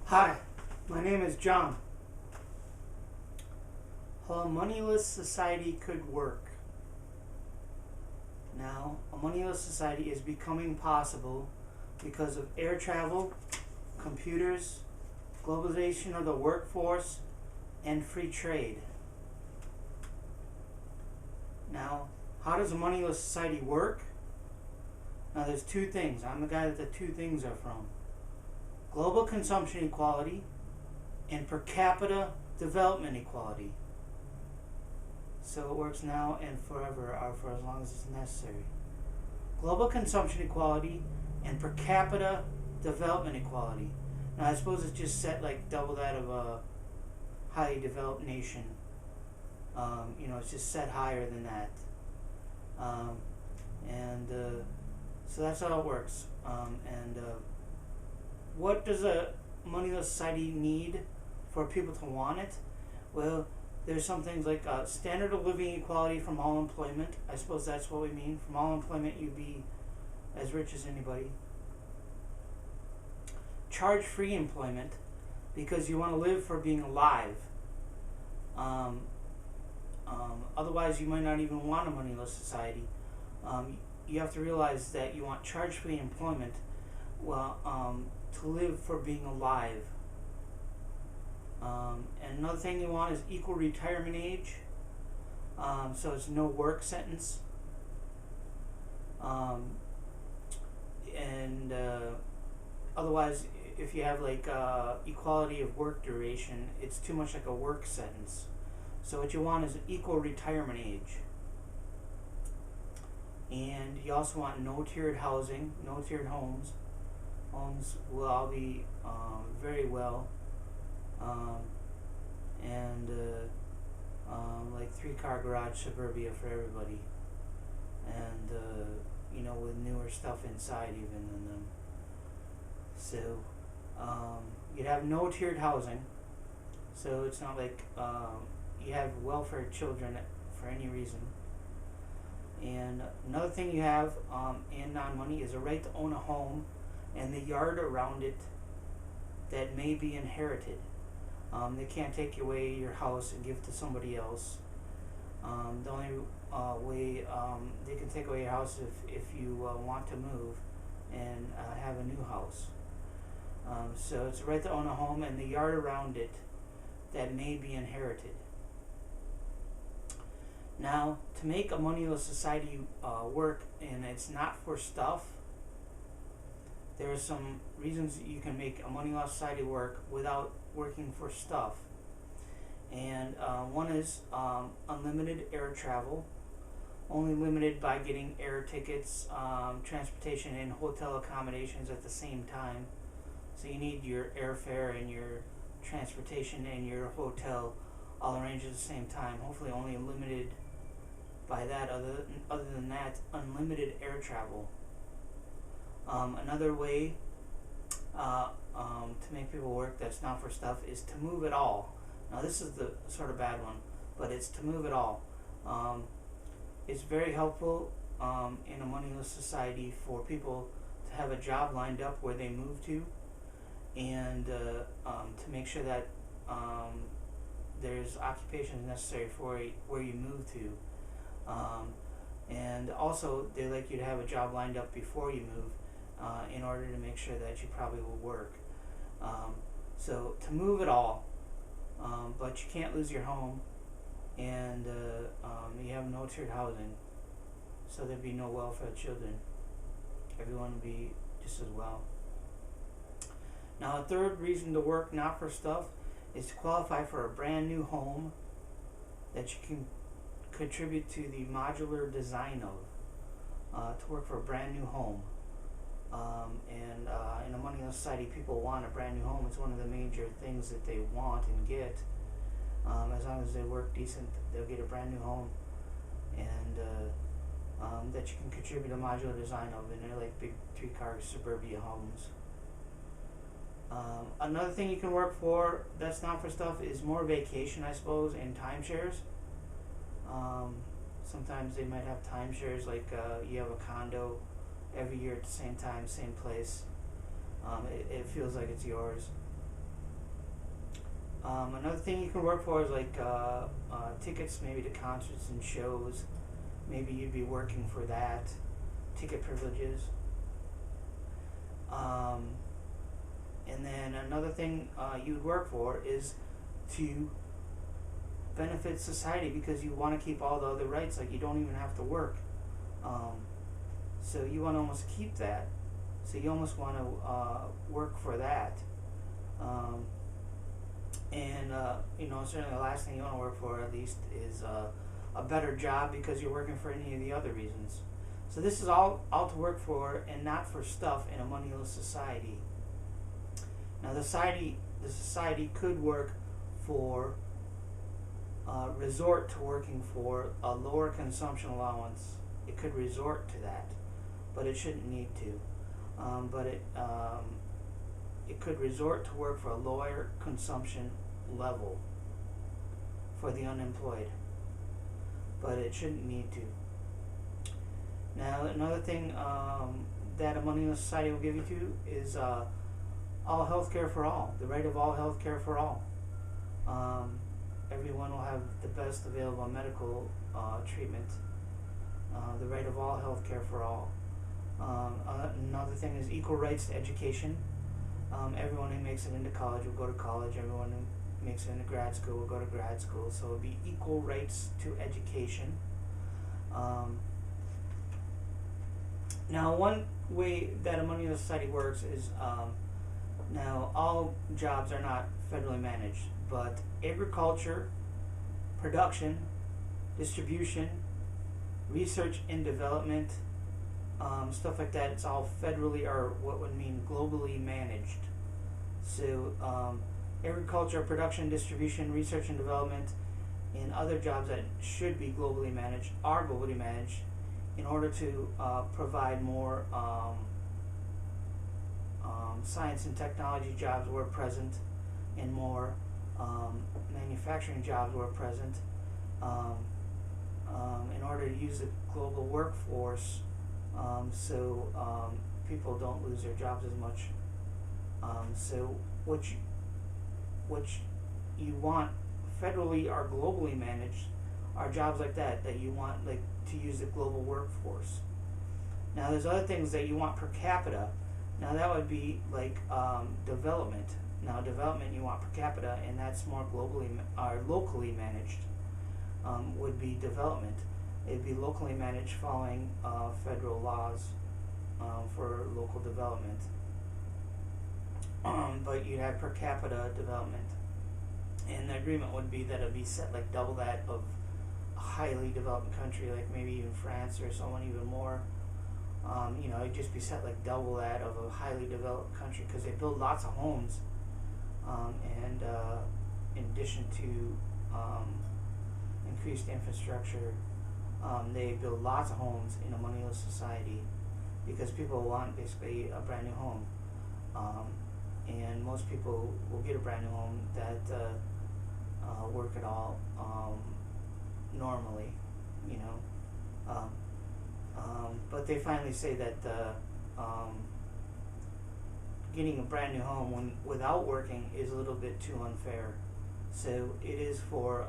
Hi, my name is John. How a moneyless society could work. Now, a moneyless society is becoming possible because of air travel, computers, globalization of the workforce, and free trade. Now, how does a moneyless society work? Now, there's two things. I'm the guy that the two things are from: global consumption equality and per capita development equality. So it works now and forever, or for as long as it's necessary. Global consumption equality and per capita development equality. Now, I suppose it's just set like double that of a highly developed nation. It's just set higher than that. So that's how it works. What does a moneyless society need for people to want it? Well, there's some things like standard of living equality from all employment. I suppose that's what we mean. From all employment, you be as rich as anybody. Charge-free employment, because you want to live for being alive. Otherwise, you might not even want a moneyless society. You have to realize that you want charge-free employment, to live for being alive. And another thing you want is equal retirement age, so it's no work sentence. Otherwise, if you have like equality of work duration, it's too much like a work sentence. So what you want is an equal retirement age. And you also want no tiered housing, no tiered homes. Homes will all be very well. Like 3-car garage suburbia for everybody. And, with newer stuff inside even than them. So, you'd have no tiered housing. So it's not like you have welfare children for any reason. And another thing you have in non-money is a right to own a home and the yard around it that may be inherited. They can't take away your house and give it to somebody else. The only way they can take away your house if you want to move and have a new house. So it's a right to own a home and the yard around it that may be inherited. Now, to make a moneyless society work, and it's not for stuff, there are some reasons that you can make a moneyless society work without working for stuff. And one is unlimited air travel, only limited by getting air tickets, transportation, and hotel accommodations at the same time. So you need your airfare and your transportation and your hotel all arranged at the same time. Hopefully only limited by that. Other than that, unlimited air travel. Another way to make people work that's not for stuff is to move at all. Now this is the sort of bad one, but it's to move at all. It's very helpful in a moneyless society for people to have a job lined up where they move to, and to make sure that there's occupations necessary for where you move to. And also, they like you to have a job lined up before you move in order to make sure that you probably will work. So to move at all, but you can't lose your home, and you have no tiered housing, so there'd be no welfare children. Everyone would be just as well. Now, a third reason to work not for stuff is to qualify for a brand new home that you can contribute to the modular design of, to work for a brand new home. In a moneyless society, people want a brand new home. It's one of the major things that they want and get. As long as they work decent, they'll get a brand new home, and that you can contribute a modular design of, and they're like big 3-car suburbia homes. Another thing you can work for that's not for stuff is more vacation, I suppose, and timeshares. Sometimes they might have timeshares, like you have a condo every year at the same time, same place. It feels like it's yours. Another thing you can work for is like tickets, maybe to concerts and shows. Maybe you'd be working for that. Ticket privileges. And then another thing you'd work for is to benefit society, because you want to keep all the other rights, like you don't even have to work. So you want to almost keep that. So you almost want to work for that. And certainly the last thing you want to work for, at least, is a better job, because you're working for any of the other reasons. So this is all to work for, and not for stuff, in a moneyless society. Now the society could work for, resort to working for a lower consumption allowance. It could resort to that, but it shouldn't need to. It could resort to work for a lower consumption level for the unemployed, but it shouldn't need to. Now, another thing that a moneyless society will give you to is all health care for all, the right of all health care for all. Everyone will have the best available medical treatment, the right of all health care for all. Another thing is equal rights to education. Everyone who makes it into college will go to college. Everyone who makes it into grad school will go to grad school. So it will be equal rights to education. Now, one way that a moneyless society works is, now all jobs are not federally managed, but agriculture, production, distribution, research and development, stuff like that, it's all federally, or what would mean globally managed. So agriculture, production, distribution, research and development, and other jobs that should be globally managed are globally managed, in order to provide more science and technology jobs where present, and more manufacturing jobs where present, in order to use the global workforce, so people don't lose their jobs as much. So what you want federally or globally managed are jobs like that you want, like, to use the global workforce. Now there's other things that you want per capita. Now that would be like development. Now development you want per capita, and that's more globally or locally managed. Would be development. It'd be locally managed following federal laws for local development. But you'd have per capita development, and the agreement would be that it'd be set like double that of a highly developed country, like maybe even France or someone even more. It'd just be set like double that of a highly developed country, because they build lots of homes, and in addition to increased infrastructure, they build lots of homes in a moneyless society, because people want basically a brand new home, and most people will get a brand new home that work at all normally, but they finally say that getting a brand new home without working is a little bit too unfair. So it is for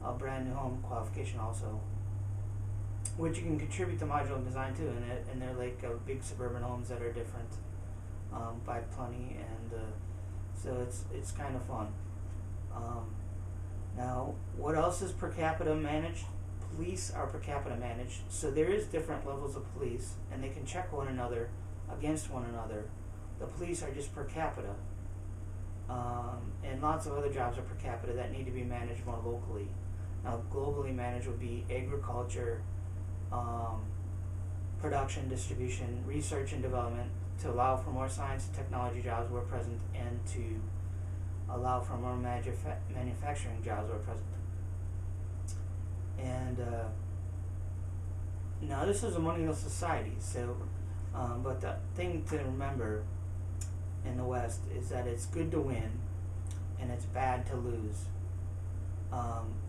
a brand new home qualification also, which you can contribute to modular design too, and they're like big suburban homes that are different by plenty, and so it's kind of fun. Now, what else is per capita managed? Police are per capita managed, so there is different levels of police, and they can check one another against one another. The police are just per capita, and lots of other jobs are per capita that need to be managed more locally. Now, globally managed would be agriculture, production, distribution, research and development, to allow for more science and technology jobs where present, and to allow for more manufacturing jobs where present. And now this is a moneyless society, so but the thing to remember in the West is that it's good to win and it's bad to lose.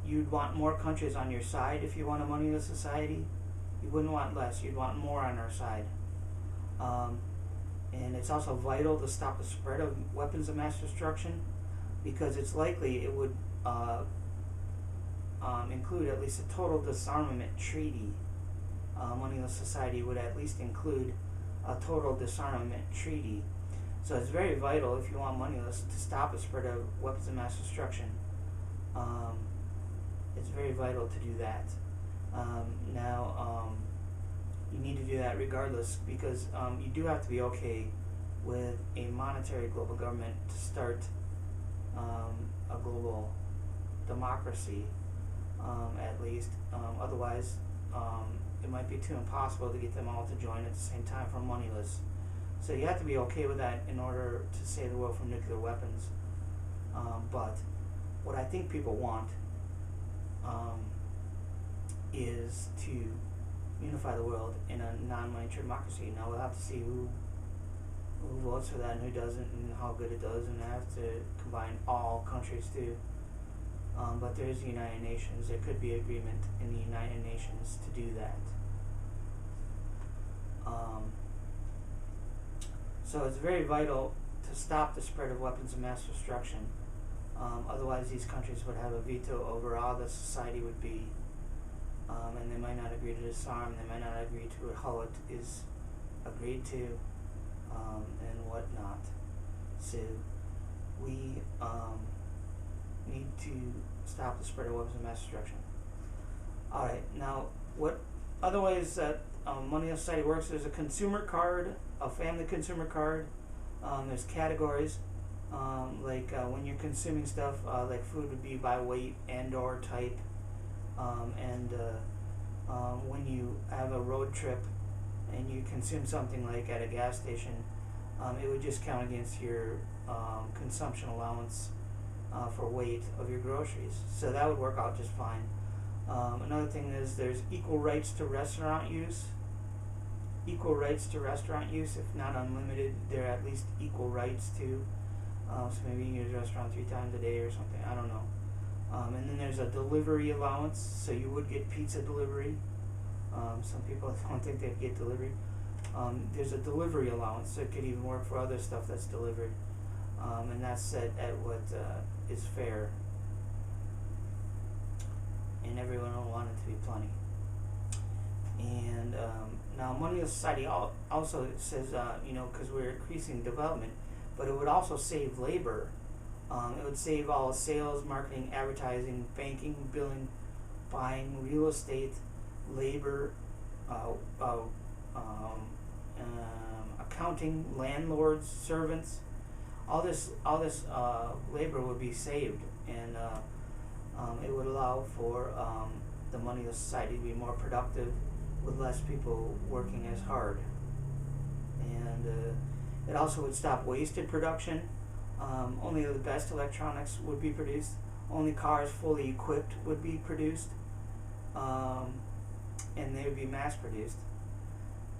You'd want more countries on your side if you want a moneyless society. You wouldn't want less, you'd want more on our side. And it's also vital to stop the spread of weapons of mass destruction. because it's likely it would include at least a total disarmament treaty. Moneyless society would at least include a total disarmament treaty. So it's very vital, if you want Moneyless, to stop the spread of weapons of mass destruction. It's very vital to do that. Now, you need to do that regardless, because you do have to be okay with a monetary global government to start a global democracy, at least. Otherwise, it might be too impossible to get them all to join at the same time for Moneyless. So you have to be okay with that in order to save the world from nuclear weapons. But what I think people want is to unify the world in a non-monetary democracy. Now we'll have to see who votes for that and who doesn't, and how good it does, and I have to combine all countries too. But there is the United Nations. There could be agreement in the United Nations to do that. So it's very vital to stop the spread of weapons of mass destruction. Otherwise, these countries would have a veto over how the society would be, and they might not agree to disarm. They might not agree to how it is agreed to, and whatnot. So we need to stop the spread of weapons of mass destruction. All right, now what other ways that Moneyless society works? There's a consumer card, a family consumer card. There's categories, like when you're consuming stuff, like food would be by weight and or type, and when you have a road trip and you consume something like at a gas station, it would just count against your consumption allowance for weight of your groceries. So that would work out just fine. Another thing is there's equal rights to restaurant use. Equal rights to restaurant use, if not unlimited, there are at least equal rights to. So maybe you can use a restaurant 3 times a day or something, I don't know. And then there's a delivery allowance, so you would get pizza delivery. Some people don't think they'd get delivery. There's a delivery allowance, so it could even work for other stuff that's delivered. And that's set at what is fair. And everyone will want it to be plenty. And now Moneyless society also says, because we're increasing development, but it would also save labor. It would save all sales, marketing, advertising, banking, billing, buying, real estate, labor, accounting, landlords, servants. All this labor would be saved, and it would allow for the Moneyless society to be more productive, with less people working as hard. And it also would stop wasted production. Only the best electronics would be produced. Only cars fully equipped would be produced, and they would be mass produced.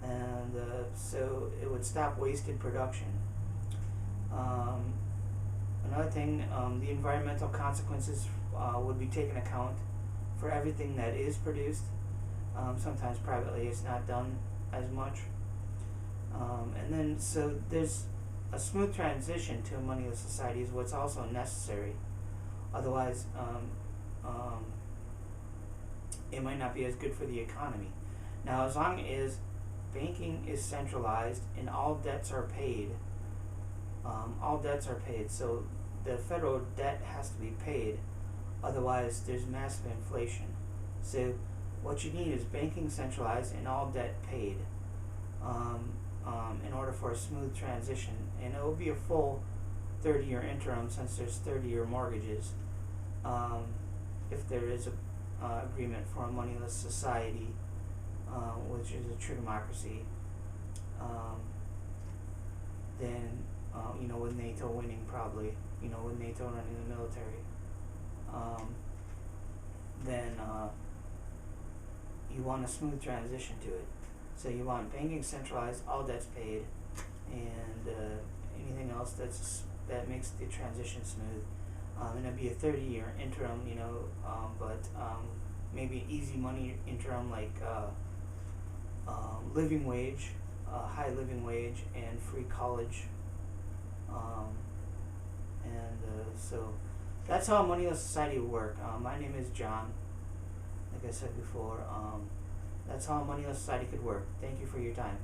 And so it would stop wasted production. Another thing, the environmental consequences would be taken account for everything that is produced. Sometimes privately it's not done as much. And then, so there's a smooth transition to a moneyless society is what's also necessary. Otherwise, it might not be as good for the economy. Now, as long as banking is centralized and all debts are paid, so the federal debt has to be paid, otherwise there's massive inflation. So what you need is banking centralized and all debt paid, in order for a smooth transition. And it will be a full 30-year interim, since there's 30-year mortgages, if there is a agreement for a moneyless society, which is a true democracy. Then with NATO winning, probably, with NATO running the military, then you want a smooth transition to it. So you want banking centralized, all debts paid, and anything else that makes the transition smooth. And it'd be a 30-year interim, but maybe easy money interim, like living wage, high living wage, and free college, and So that's how a moneyless society would work. My name is John. Like I said before, that's how a moneyless society could work. Thank you for your time.